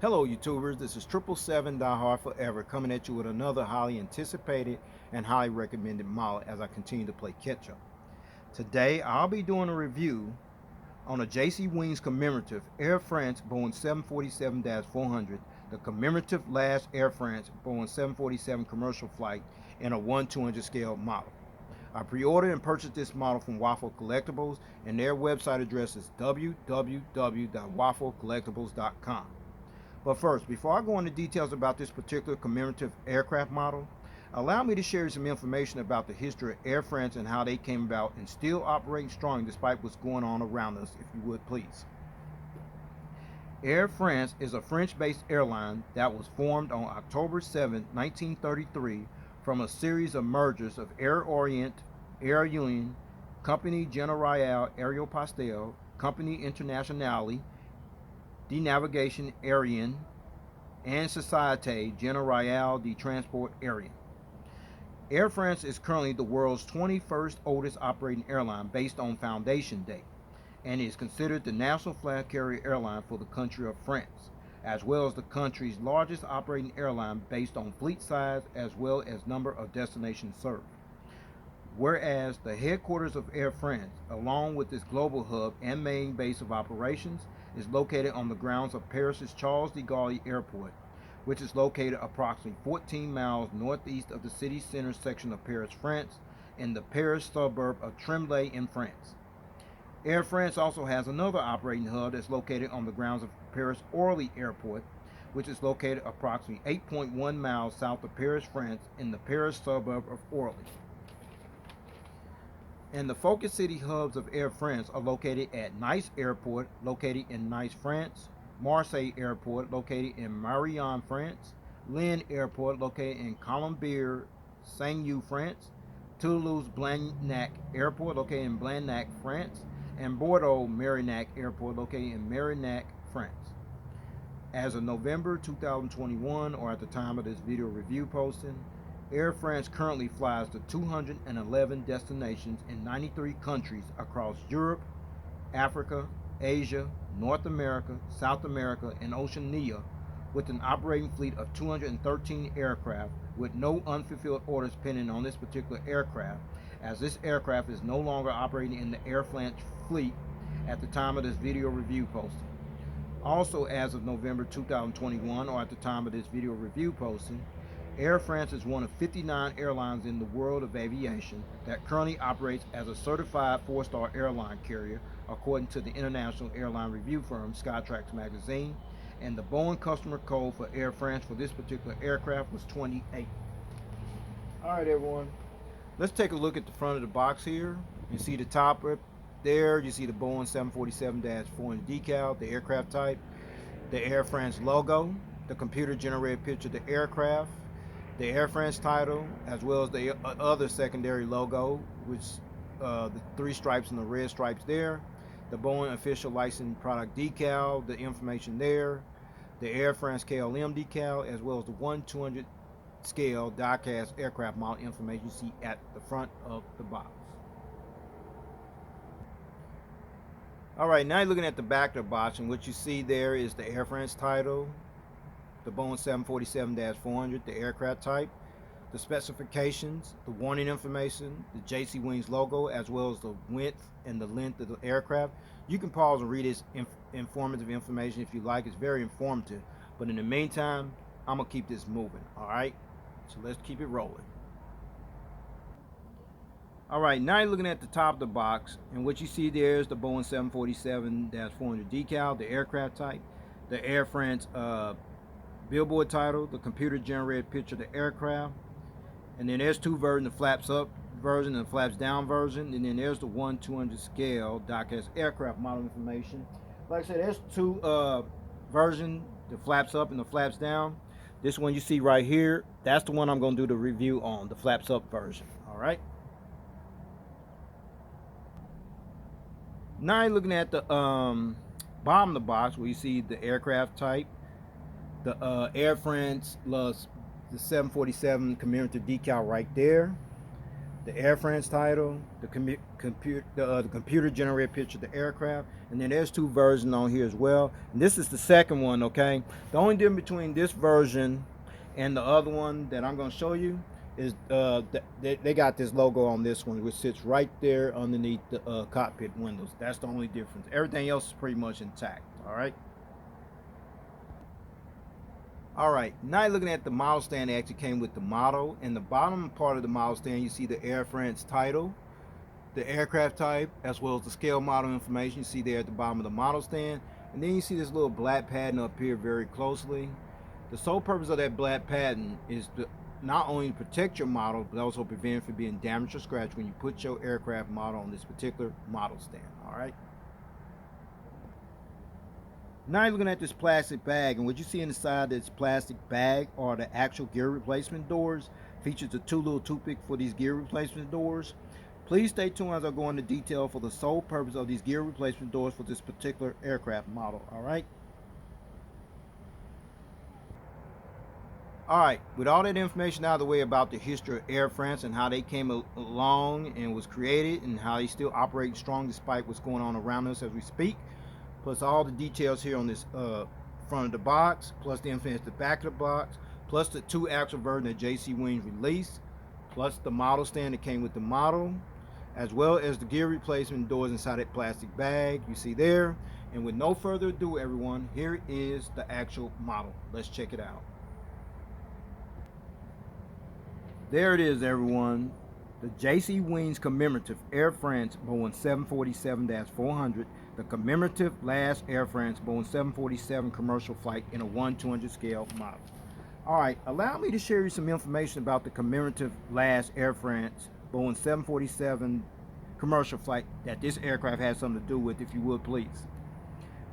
Hello YouTubers, this is 777 Die Hard Forever coming at you with another highly anticipated and highly recommended model as I continue to play catch up. Today I'll be doing a review on a JC Wings commemorative Air France Boeing 747-400, the commemorative last Air France Boeing 747 commercial flight in a 1/200 scale model. I pre-ordered and purchased this model from Waffle Collectibles, and their website address is www.wafflecollectibles.com. But first, before I go into details about this particular commemorative aircraft model, allow me to share some information about the history of Air France and how they came about and still operating strong despite what's going on around us, if you would please. Air France is a French-based airline that was formed on October 7, 1933 from a series of mergers of Air Orient, Air Union, Compagnie Generale Aéropostale, Compagnie Internationale de Navigation Aérienne, and Société Générale de Transport Aérien. Air France is currently the world's 21st oldest operating airline based on foundation date, and is considered the national flag carrier airline for the country of France, as well as the country's largest operating airline based on fleet size as well as number of destinations served. Whereas the headquarters of Air France, along with its global hub and main base of operations, is located on the grounds of Paris's Charles de Gaulle Airport, which is located approximately 14 miles northeast of the city center section of Paris, France, in the Paris suburb of Tremblay in France. Air France also has another operating hub that's located on the grounds of Paris Orly Airport, which is located approximately 8.1 miles south of Paris, France, in the Paris suburb of Orly. And the focus city hubs of Air France are located at Nice Airport, located in Nice, France, Marseille Airport, located in Marion, France, Lille Airport, located in Colombier, Saint-Eue, France, Toulouse-Blagnac Airport, located in Blagnac, France, and Bordeaux-Merignac Airport, located in Merignac, France. As of November 2021, or at the time of this video review posting, Air France currently flies to 211 destinations in 93 countries across Europe, Africa, Asia, North America, South America, and Oceania, with an operating fleet of 213 aircraft, with no unfulfilled orders pending on this particular aircraft, as this aircraft is no longer operating in the Air France fleet at the time of this video review posting. Also, as of November 2021, or at the time of this video review posting, Air France is one of 59 airlines in the world of aviation that currently operates as a certified 4-star airline carrier, according to the international airline review firm Skytrax magazine, and the Boeing customer code for Air France for this particular aircraft was 28. Alright everyone, let's take a look at the front of the box here. You see the top right there, you see the Boeing 747-400 decal, the aircraft type, the Air France logo, the computer generated picture of the aircraft, the Air France title, as well as the other secondary logo, which the 3 stripes and the red stripes there, the Boeing official licensed product decal, the information there, the Air France KLM decal, as well as the 1/200 scale die-cast aircraft model information you see at the front of the box. Alright, now you're looking at the back of the box, and what you see there is the Air France title, the Boeing 747-400, the aircraft type, the specifications, the warning information, the JC Wings logo, as well as the width and the length of the aircraft. You can pause and read this informative information if you like. It's very informative. But in the meantime, I'm going to keep this moving. Alright? So let's keep it rolling. Alright, now you're looking at the top of the box, and what you see there is the Boeing 747-400 decal, the aircraft type, the Air France billboard title, the computer generated picture of the aircraft, and then there's 2 versions, the flaps up version and the flaps down version, and then there's the 1/200 scale die-cast aircraft model information. Like I said, there's 2 versions, the flaps up and the flaps down. This one you see right here, that's the one I'm going to do the review on, the flaps up version. Alright, now you're looking at the bottom of the box where you see the aircraft type, the Air France the 747 commemorative decal right there, the Air France title, the computer generated picture of the aircraft, and then there's two versions on here as well. And this is the second one, okay? The only difference between this version and the other one that I'm going to show you is they got this logo on this one, which sits right there underneath the cockpit windows. That's the only difference. Everything else is pretty much intact, all right? All right, now you're looking at the model stand that actually came with the model. In the bottom part of the model stand, you see the Air France title, the aircraft type, as well as the scale model information you see there at the bottom of the model stand. And then you see this little black pattern up here very closely. The sole purpose of that black pattern is to not only protect your model, but also prevent it from being damaged or scratched when you put your aircraft model on this particular model stand, all right? Now you're looking at this plastic bag, and what you see inside this plastic bag are the actual gear replacement doors. Features the two little toothpicks for these gear replacement doors. Please stay tuned as I go into detail for the sole purpose of these gear replacement doors for this particular aircraft model, alright? Alright, with all that information out of the way about the history of Air France and how they came along and was created and how they still operate strong despite what's going on around us as we speak, plus all the details here on this front of the box, plus the information at the back of the box, plus the two actual versions that JC Wings released, plus the model stand that came with the model, as well as the gear replacement doors inside that plastic bag you see there. And with no further ado, everyone, here is the actual model. Let's check it out. There it is, everyone. The JC Wings Commemorative Air France Boeing 747-400, the commemorative last Air France Boeing 747 commercial flight in a 1/200 scale model. All right, allow me to share you some information about the commemorative last Air France Boeing 747 commercial flight that this aircraft has something to do with, if you would please.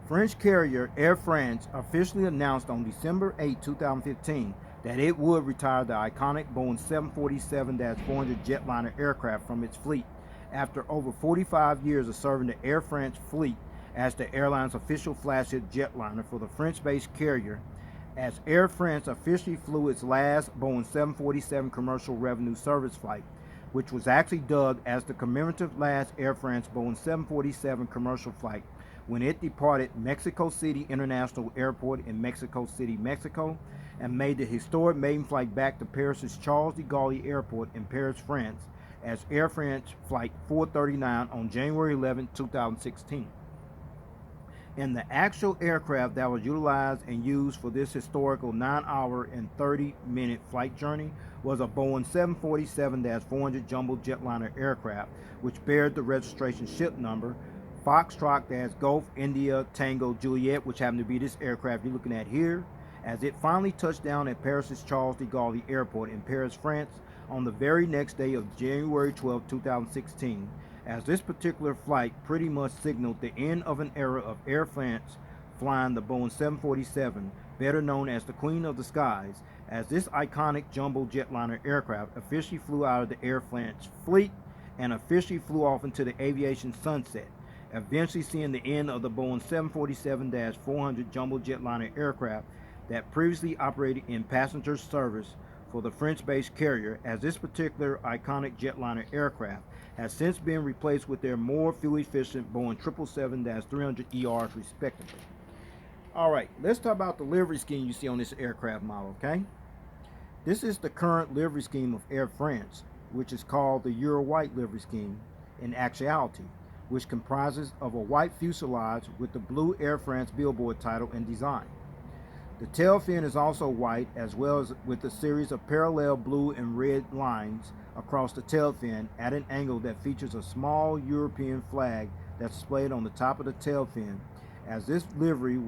French carrier Air France officially announced on December 8, 2015 that it would retire the iconic Boeing 747-400 Jetliner aircraft from its fleet after over 45 years of serving the Air France fleet as the airline's official flagship jetliner for the French-based carrier, as Air France officially flew its last Boeing 747 commercial revenue service flight, which was actually dubbed as the commemorative last Air France Boeing 747 commercial flight when it departed Mexico City International Airport in Mexico City, Mexico, and made the historic maiden flight back to Paris's Charles de Gaulle Airport in Paris, France, as Air France Flight 439 on January 11, 2016. And the actual aircraft that was utilized and used for this historical 9-hour and 30-minute flight journey was a Boeing 747-400 jumbo jetliner aircraft, which bears the registration ship number Foxtrot-Golf India Tango Juliet, which happened to be this aircraft you're looking at here, as it finally touched down at Paris's Charles de Gaulle Airport in Paris, France, on the very next day of January 12, 2016, as this particular flight pretty much signaled the end of an era of Air France flying the Boeing 747, better known as the Queen of the Skies, as this iconic jumbo jetliner aircraft officially flew out of the Air France fleet and officially flew off into the aviation sunset, eventually seeing the end of the Boeing 747-400 jumbo jetliner aircraft that previously operated in passenger service for the French-based carrier, as this particular iconic jetliner aircraft has since been replaced with their more fuel-efficient Boeing 777-300ERs respectively. Alright, let's talk about the livery scheme you see on this aircraft model, okay? This is the current livery scheme of Air France, which is called the Euro White livery scheme in actuality, which comprises of a white fuselage with the blue Air France billboard title and design. The tail fin is also white, as well as with a series of parallel blue and red lines across the tail fin at an angle that features a small European flag that's displayed on the top of the tail fin, as this livery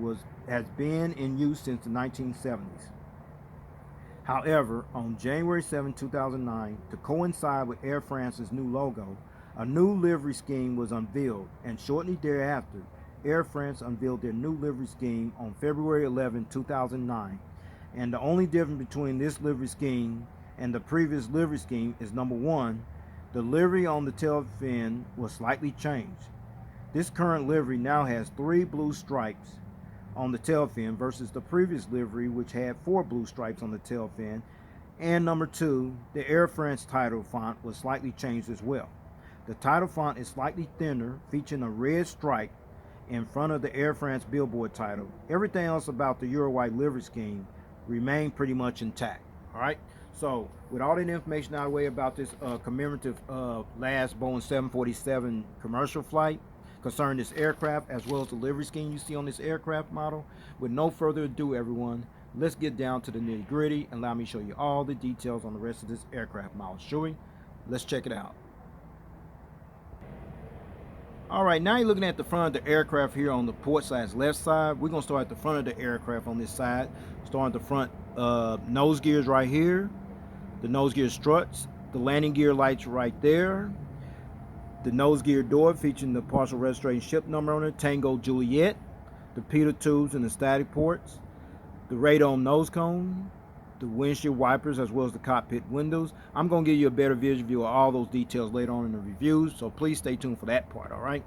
has been in use since the 1970s. However, on January 7, 2009, to coincide with Air France's new logo, a new livery scheme was unveiled, and shortly thereafter, Air France unveiled their new livery scheme on February 11, 2009. And the only difference between this livery scheme and the previous livery scheme is number one, the livery on the tail fin was slightly changed. This current livery now has 3 blue stripes on the tail fin versus the previous livery, which had 4 blue stripes on the tail fin, And number two, the Air France title font was slightly changed as well. The title font is slightly thinner, featuring a red stripe in front of the Air France billboard title. Everything else about the Euro white livery scheme remained pretty much intact. All right. So with all that information out of the way about this commemorative last Boeing 747 commercial flight concerning this aircraft, as well as the livery scheme you see on this aircraft model, with no further ado, everyone, let's get down to the nitty gritty and allow me to show you all the details on the rest of this aircraft model. Shall we? Let's check it out. All right, now you're looking at the front of the aircraft here on the port / left side. We're gonna start at the front of the aircraft on this side. Starting at the front nose gears right here, the nose gear struts, the landing gear lights right there, the nose gear door featuring the partial registration ship number on it, Tango Juliet, the pitot tubes and the static ports, the radome nose cone, the windshield wipers, as well as the cockpit windows. I'm going to give you a better visual view of all those details later on in the reviews, so please stay tuned for that part, all right?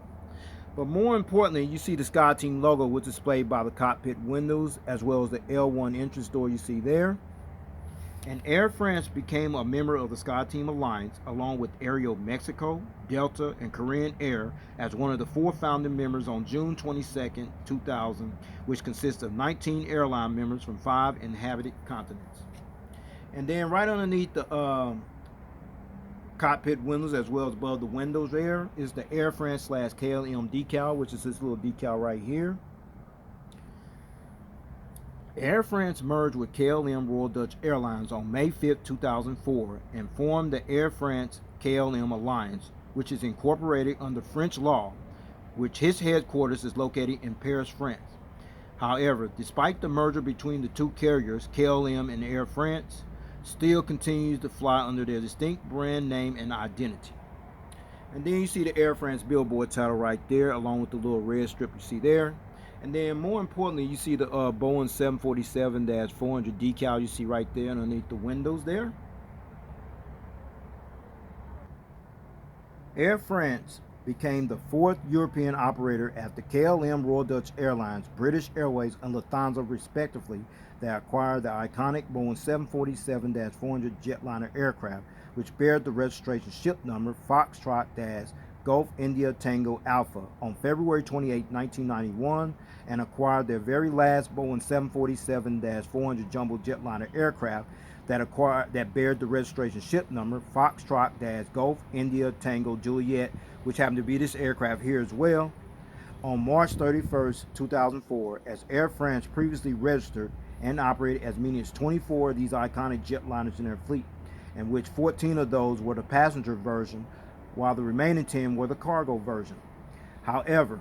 But more importantly, you see the SkyTeam logo, which is displayed by the cockpit windows, as well as the L1 entrance door you see there. And Air France became a member of the SkyTeam Alliance, along with Aero Mexico, Delta, and Korean Air, as one of the 4 founding members on June 22nd, 2000, which consists of 19 airline members from 5 inhabited continents. And then right underneath the cockpit windows, as well as above the windows there, is the Air France / KLM decal, which is this little decal right here. Air France merged with KLM Royal Dutch Airlines on May 5, 2004 and formed the Air France KLM Alliance, which is incorporated under French law, which its headquarters is located in Paris, France. However, despite the merger between the two carriers, KLM and Air France still continues to fly under their distinct brand name and identity. And then you see the Air France billboard title right there, along with the little red strip you see there. And then more importantly, you see the Boeing 747-400 decal you see right there underneath the windows there. Air France became the 4th European operator after KLM, Royal Dutch Airlines, British Airways, and Lufthansa respectively that acquired the iconic Boeing 747-400 Jetliner aircraft, which bear the registration ship number Foxtrot-Golf India Tango Alpha on February 28, 1991, and acquired their very last Boeing 747-400 jumbo jetliner aircraft that bared the registration ship number Foxtrot-Golf India Tango Juliet, which happened to be this aircraft here as well, on March 31st, 2004, as Air France previously registered and operated as many as 24 of these iconic jetliners in their fleet, in which 14 of those were the passenger version, while the remaining 10 were the cargo version. However,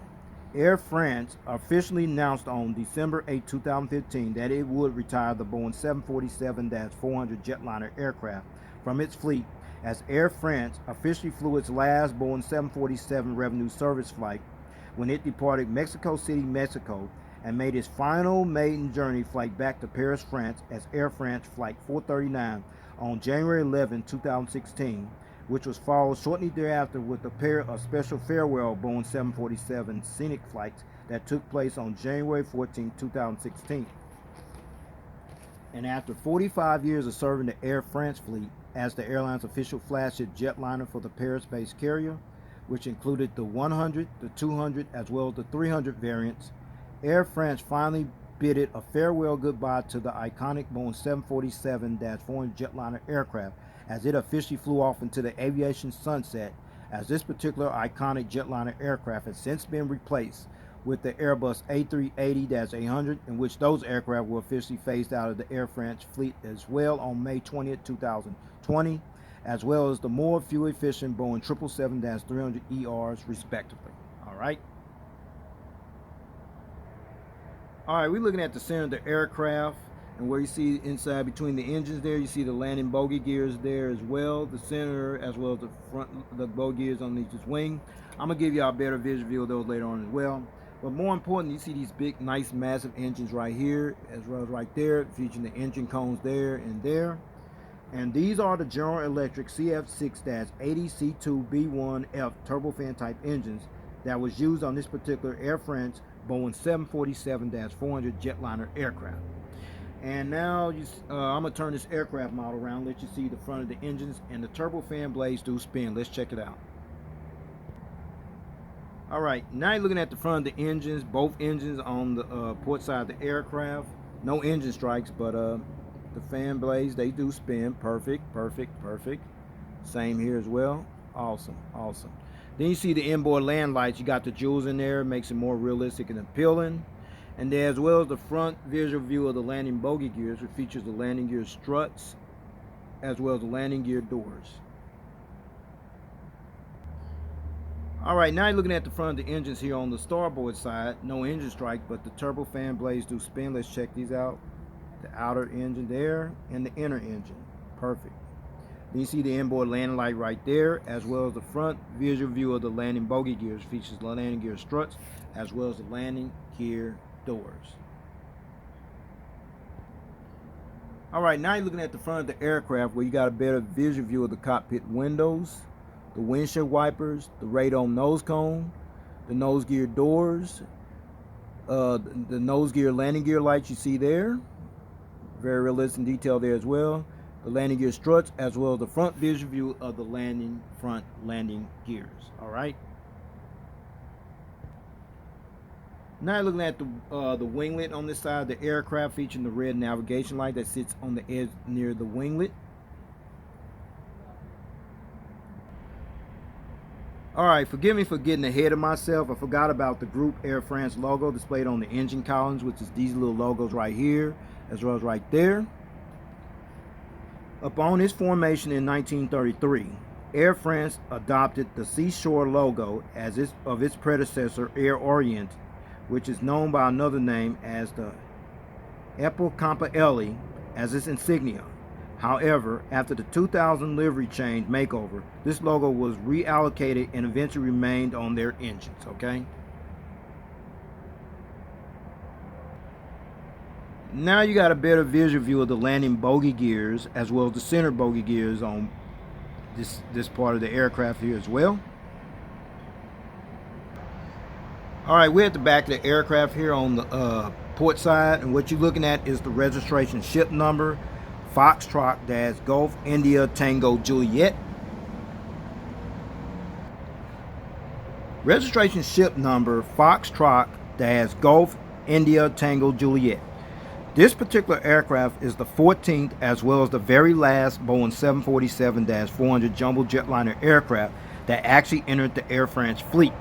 Air France officially announced on December 8, 2015 that it would retire the Boeing 747-400 jetliner aircraft from its fleet, as Air France officially flew its last Boeing 747 revenue service flight when it departed Mexico City, Mexico, and made its final maiden journey flight back to Paris, France as Air France Flight 439 on January 11, 2016, which was followed shortly thereafter with a pair of special farewell Boeing 747 scenic flights that took place on January 14, 2016. And after 45 years of serving the Air France fleet as the airline's official flagship jetliner for the Paris-based carrier, which included the 100, the 200, as well as the 300 variants, Air France finally bidded a farewell goodbye to the iconic Boeing 747-400 jetliner aircraft, as it officially flew off into the aviation sunset, as this particular iconic jetliner aircraft has since been replaced with the Airbus A380-800, in which those aircraft were officially phased out of the Air France fleet as well on May 20, 2020, as well as the more fuel-efficient Boeing 777-300ERs, respectively. All right, we're looking at the center of the aircraft, and where you see inside between the engines there, you see the landing bogey gears there as well, the center as well as the front, the bogey gears on each wing. I'm gonna give you a better visual view of those later on as well. But more important, you see these big, nice, massive engines right here, as well as right there, featuring the engine cones there and there. And these are the General Electric CF6-80C2B1F turbofan type engines that was used on this particular Air France Boeing 747-400 jetliner aircraft. And now I'm gonna turn this aircraft model around, let you see the front of the engines, and the turbofan blades do spin. Let's check it out. All right, now you're looking at the front of the engines, both engines on the port side of the aircraft. No engine strikes, but the fan blades, they do spin. Perfect, perfect, perfect. Same here as well. Awesome, awesome. Then you see the inboard land lights. You got the jewels in there, makes it more realistic and appealing. And then as well as the front visual view of the landing bogey gears, which features the landing gear struts as well as the landing gear doors. All right, now you're looking at the front of the engines here on the starboard side. No engine strike, but the turbofan blades do spin. Let's check these out. The outer engine there and the inner engine. Perfect. Then you see the inboard landing light right there, as well as the front visual view of the landing bogey gears, features the landing gear struts as well as the landing gear doors. All right, now you're looking at the front of the aircraft where you got a better visual view of the cockpit windows, the windshield wipers, the radome nose cone, the nose gear doors, the nose gear landing gear lights you see there. Very realistic detail there as well. The landing gear struts as well as the front visual view of the front landing gears. All right. Now you're looking at the winglet on this side of the aircraft, featuring the red navigation light that sits on the edge near the winglet. All right, forgive me for getting ahead of myself. I forgot about the Group Air France logo displayed on the engine columns, which is these little logos right here, as well as right there. Upon its formation in 1933, Air France adopted the seashore logo as of its predecessor, Air Orient, which is known by another name as the Epocampa as its insignia. However, after the 2000 livery change makeover, this logo was reallocated and eventually remained on their engines, okay? Now you got a better visual view of the landing bogey gears as well as the center bogey gears on this part of the aircraft here as well. All right, we're at the back of the aircraft here on the port side, and what you're looking at is the registration ship number, Foxtrot Golf India Tango Juliet. Registration ship number Foxtrot Golf India Tango Juliet. This particular aircraft is the 14th as well as the very last Boeing 747-400 jumbo jetliner aircraft that actually entered the Air France fleet.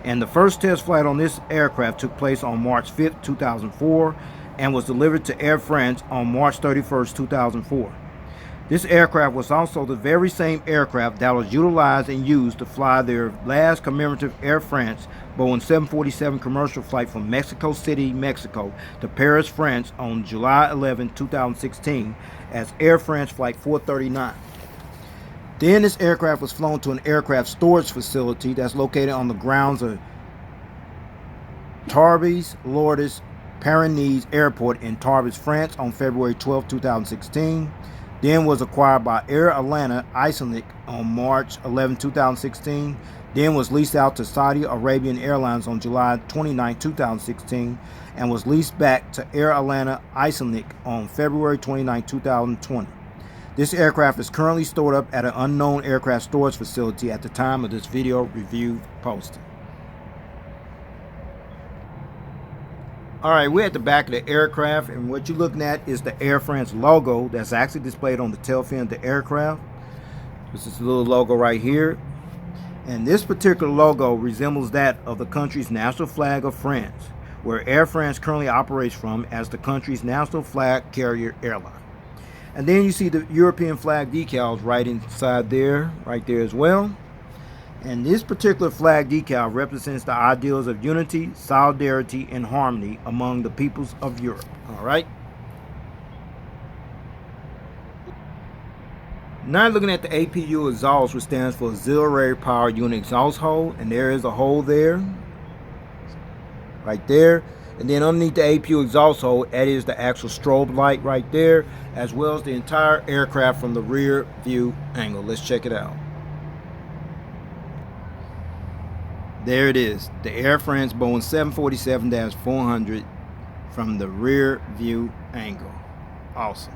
And the first test flight on this aircraft took place on March 5th, 2004 and was delivered to Air France on March 31st, 2004. This aircraft was also the very same aircraft that was utilized and used to fly their last commemorative Air France Boeing 747 commercial flight from Mexico City, Mexico to Paris, France on July 11, 2016 as Air France Flight 439. Then this aircraft was flown to an aircraft storage facility that's located on the grounds of Tarbes Lourdes Paris Airport in Tarbes, France on February 12, 2016. Then was acquired by Airline Icelandic on March 11, 2016. Then was leased out to Saudi Arabian Airlines on July 29, 2016, and was leased back to Airline Icelandic on February 29, 2020. This aircraft is currently stored up at an unknown aircraft storage facility at the time of this video review posting. All right, we're at the back of the aircraft, and what you're looking at is the Air France logo that's actually displayed on the tail fin of the aircraft. This is the little logo right here. And this particular logo resembles that of the country's national flag of France, where Air France currently operates from as the country's national flag carrier airline. And then you see the European flag decals right inside there, right there as well. And this particular flag decal represents the ideals of unity, solidarity, and harmony among the peoples of Europe. All right. Now looking at the APU exhaust, which stands for Auxiliary Power Unit Exhaust Hole, and there is a hole there, right there. And then underneath the APU exhaust hole, that is the actual strobe light right there, as well as the entire aircraft from the rear view angle. Let's check it out. There it is, the Air France Boeing 747-400 from the rear view angle. Awesome.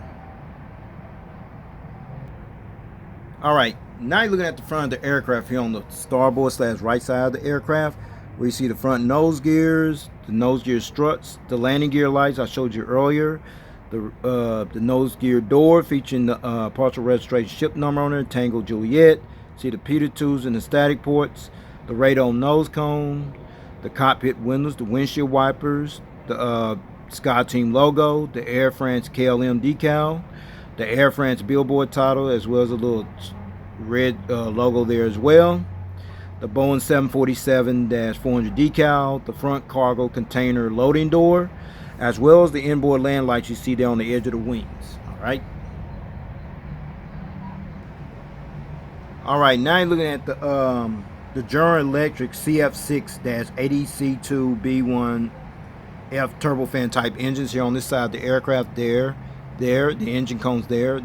All right, now you're looking at the front of the aircraft here on the starboard / right side of the aircraft, where you see the front nose gears, the nose gear struts, the landing gear lights I showed you earlier, the nose gear door featuring the partial registration ship number on it, Tango Juliet. See the Peter tubes and the static ports, the radome nose cone, the cockpit windows, the windshield wipers, the Sky Team logo, the Air France KLM decal, the Air France billboard title, as well as a little red logo there as well. The Boeing 747-400 decal, the front cargo container loading door, as well as the inboard land lights you see there on the edge of the wings. All right, now you're looking at the General Electric CF6-80C2B1F turbofan type engines here on this side of the aircraft. There, the engine cones there,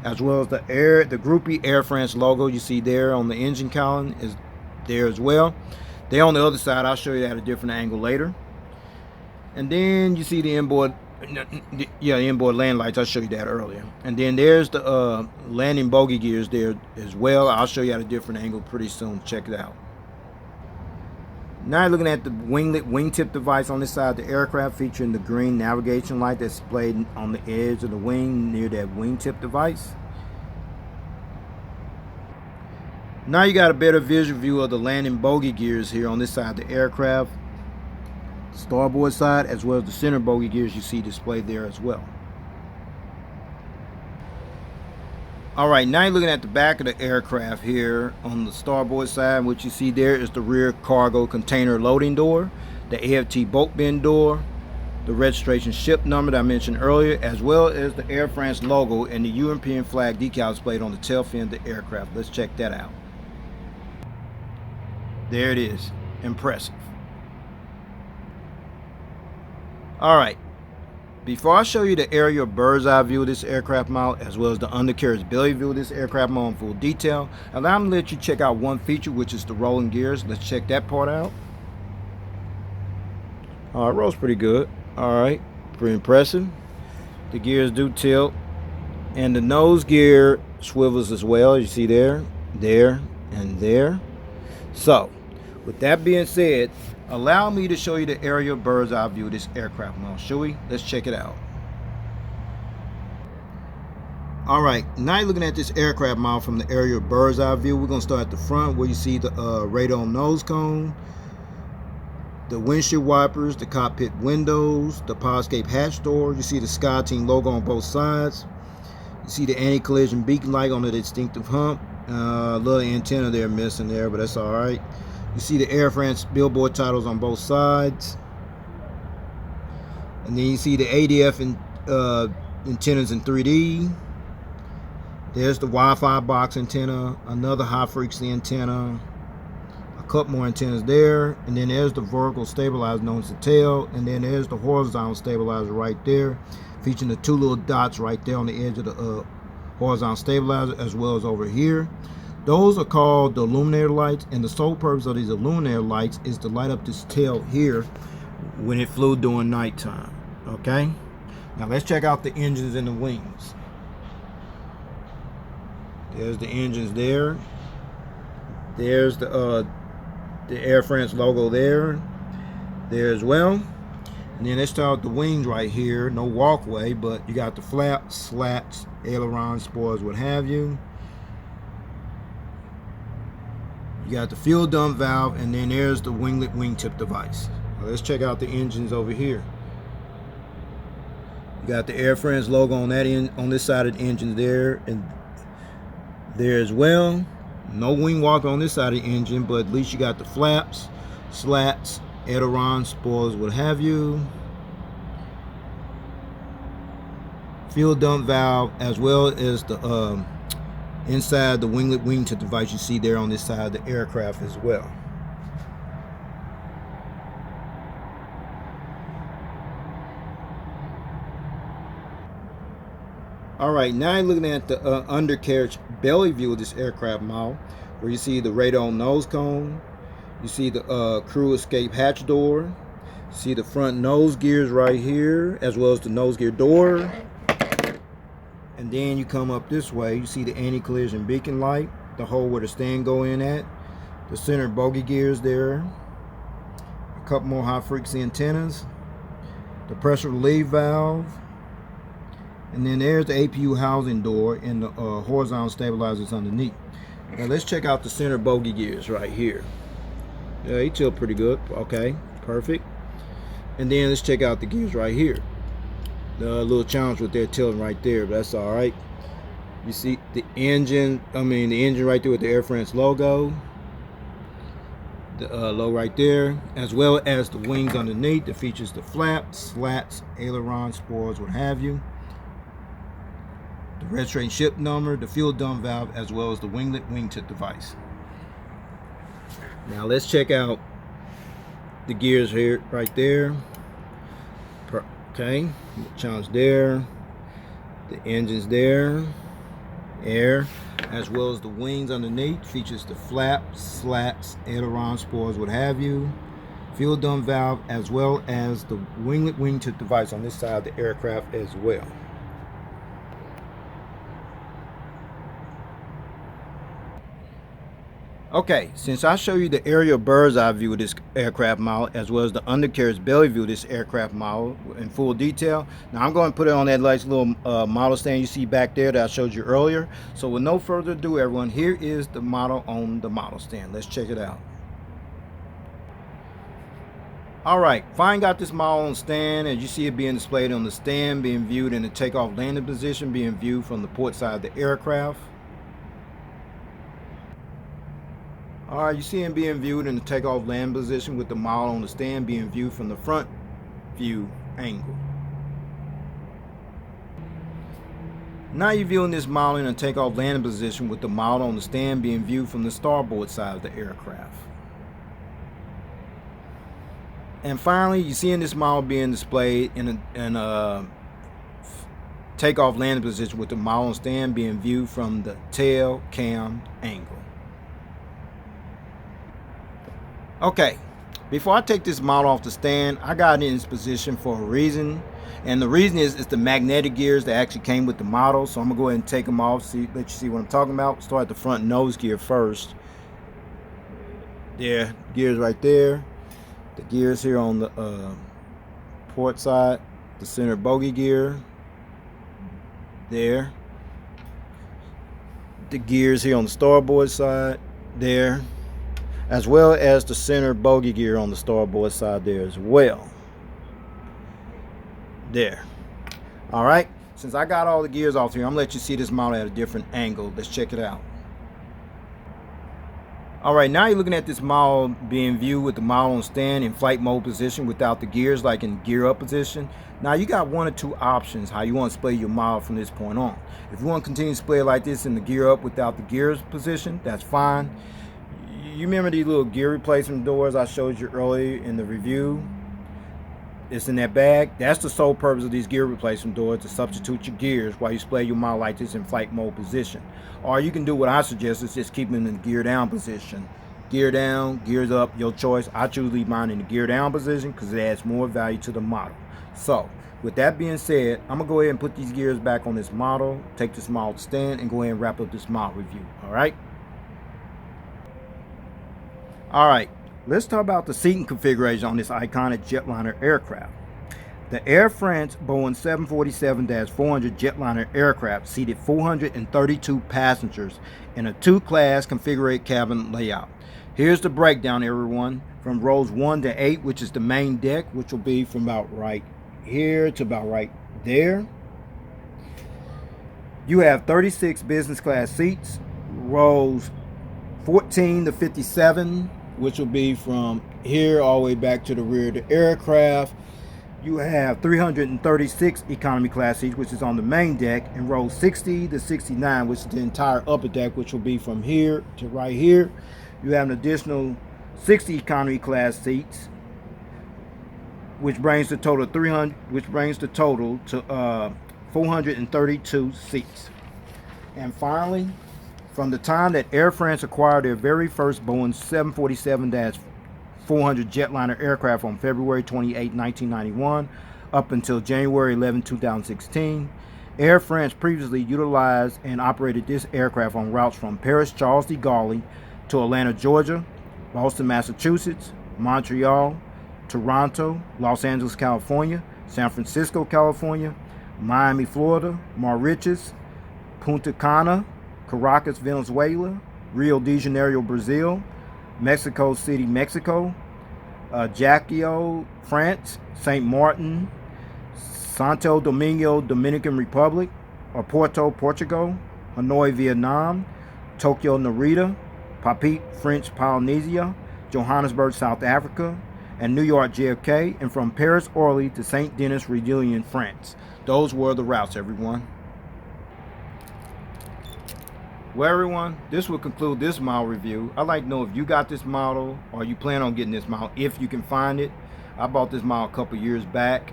as well as the Groupie Air France logo you see there on the engine column is there as well. They're on the other side. I'll show you at a different angle later. And then you see the inboard land lights. I'll show you that earlier. And then there's the landing bogey gears there as well. I'll show you at a different angle pretty soon. Check it out. Now you're looking at the wingtip device on this side of the aircraft, featuring the green navigation light that's displayed on the edge of the wing near that wingtip device. Now you got a better visual view of the landing bogey gears here on this side of the aircraft, starboard side, as well as the center bogey gears you see displayed there as well. Alright, now you're looking at the back of the aircraft here on the starboard side. What you see there is the rear cargo container loading door, the AFT boat bin door, the registration ship number that I mentioned earlier, as well as the Air France logo and the European flag decal displayed on the tail fin of the aircraft. Let's check that out. There it is. Impressive. Alright, before I show you the aerial bird's eye view of this aircraft model, as well as the undercarriage belly view of this aircraft model in full detail, allow me to let you check out one feature, which is the rolling gears. Let's check that part out. Alright, rolls pretty good. Alright, pretty impressive. The gears do tilt, and the nose gear swivels as well, as you see there, and there. So, with that being said, allow me to show you the aerial bird's eye view of this aircraft model. Shall we? Let's check it out. Alright, now you're looking at this aircraft model from the aerial bird's eye view. We're going to start at the front where you see the radome nose cone, the windshield wipers, the cockpit windows, the power escape hatch door. You see the Sky Team logo on both sides. You see the anti-collision beacon light on the distinctive hump. Little antenna there missing there, but that's alright. You see the Air France billboard titles on both sides. And then you see the ADF antennas in 3D. There's the Wi-Fi box antenna, another high frequency antenna, a couple more antennas there, and then there's the vertical stabilizer known as the tail, and then there's the horizontal stabilizer right there, featuring the two little dots right there on the edge of the horizontal stabilizer, as well as over here. Those are called the illuminator lights, and the sole purpose of these illuminator lights is to light up this tail here when it flew during nighttime. Okay, now let's check out the engines and the wings. There's the engines there. There's the Air France logo there as well. And then let's start with the wings right here. No walkway, but you got the flaps, slats, ailerons, spoilers, what have you. You got the fuel dump valve, and then there's the winglet wingtip device. Now let's check out the engines over here. You got the Air France logo on that end, on this side of the engine there, and there as well. No wing walker on this side of the engine, but at least you got the flaps, slats, ailerons, spoilers, what have you. Fuel dump valve, as well as the inside the winglet wingtip device you see there on this side of the aircraft as well. Alright, now you're looking at the undercarriage belly view of this aircraft model, where you see the radome nose cone, you see the crew escape hatch door, you see the front nose gears right here, as well as the nose gear door. And then you come up this way, you see the anti-collision beacon light, the hole where the stand go in at, the center bogey gears there, a couple more high frequency antennas, the pressure relief valve, and then there's the APU housing door and the horizontal stabilizers underneath. Now let's check out the center bogey gears right here. Yeah, they tilt pretty good. Okay, perfect. And then let's check out the gears right here. The little challenge with that tilting right there, but that's all right. You see the engine, the engine right there with the Air France logo. The logo right there, as well as the wings underneath that features the flaps, slats, aileron, spoilers, what have you. The registration ship number, the fuel dump valve, as well as the winglet wingtip device. Now let's check out the gears here, right there. Okay, challenge there. The engine's there. Air, as well as the wings underneath, features the flaps, slats, aileron, spoilers, what have you. Fuel dump valve, as well as the winglet wingtip device on this side of the aircraft as well. Okay, since I show you the aerial bird's eye view of this aircraft model, as well as the undercarriage belly view of this aircraft model in full detail, now I'm going to put it on that nice little model stand you see back there that I showed you earlier. So with no further ado, everyone, here is the model on the model stand. Let's check it out. Alright, finally got this model on stand. As you see it being displayed on the stand, being viewed in the takeoff landing position, being viewed from the port side of the aircraft. Alright, you see him being viewed in the takeoff land position with the model on the stand being viewed from the front view angle. Now you're viewing this model in a takeoff landing position with the model on the stand being viewed from the starboard side of the aircraft. And finally, you're seeing this model being displayed in a takeoff landing position with the model on the stand being viewed from the tail cam angle. Okay, before I take this model off the stand, I got it in this position for a reason. And the reason is it's the magnetic gears that actually came with the model. So I'm going to go ahead and take them off, let you see what I'm talking about. Start at the front nose gear first. There, gears right there. The gears here on the port side. The center bogey gear. There. The gears here on the starboard side. There. As well as the center bogey gear on the starboard side there as well. There. Alright, since I got all the gears off here, I'm going to let you see this model at a different angle. Let's check it out. Alright, now you're looking at this model being viewed with the model on stand in flight mode position without the gears, like in gear up position. Now you got one or two options how you want to display your model from this point on. If you want to continue to display it like this in the gear up without the gears position, that's fine. You remember these little gear replacement doors I showed you earlier in the review? It's in that bag. That's the sole purpose of these gear replacement doors, to substitute your gears while you display your model like this in flight mode position. Or you can do what I suggest, is just keep them in the gear down position. Gear down, gears up, your choice. I choose to leave mine in the gear down position because it adds more value to the model. So with that being said, I'm going to go ahead and put these gears back on this model, take this model to stand, and go ahead and wrap up this model review. Alright? Alright, let's talk about the seating configuration on this iconic jetliner aircraft. The Air France Boeing 747-400 jetliner aircraft seated 432 passengers in a two-class configured cabin layout. Here's the breakdown, everyone, from rows 1 to 8, which is the main deck, which will be from about right here to about right there. You have 36 business class seats, rows 14 to 57, which will be from here all the way back to the rear of the aircraft. You have 336 economy class seats, which is on the main deck, and rows 60 to 69, which is the entire upper deck, which will be from here to right here. You have an additional 60 economy class seats, which brings the total to 432 seats. And finally, from the time that Air France acquired their very first Boeing 747-400 jetliner aircraft on February 28, 1991, up until January 11, 2016, Air France previously utilized and operated this aircraft on routes from Paris Charles de Gaulle to Atlanta, Georgia, Boston, Massachusetts, Montreal, Toronto, Los Angeles, California, San Francisco, California, Miami, Florida, Mauritius, Punta Cana, Caracas, Venezuela, Rio de Janeiro, Brazil, Mexico City, Mexico, Ajaccio, France, St. Martin, Santo Domingo, Dominican Republic, Oporto, Portugal, Hanoi, Vietnam, Tokyo, Narita, Papeete, French Polynesia, Johannesburg, South Africa, and New York, JFK, and from Paris, Orly to St. Denis, Réunion, France. Those were the routes, everyone. Well, everyone, this will conclude this model review. I'd like to know if you got this model or you plan on getting this model, if you can find it. I bought this model a couple years back,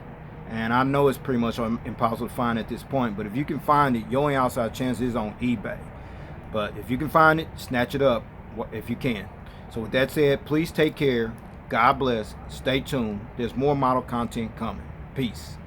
and I know it's pretty much impossible to find at this point, but if you can find it, your only outside chance is on eBay. But if you can find it, snatch it up if you can. So with that said, please take care. God bless. Stay tuned. There's more model content coming. Peace.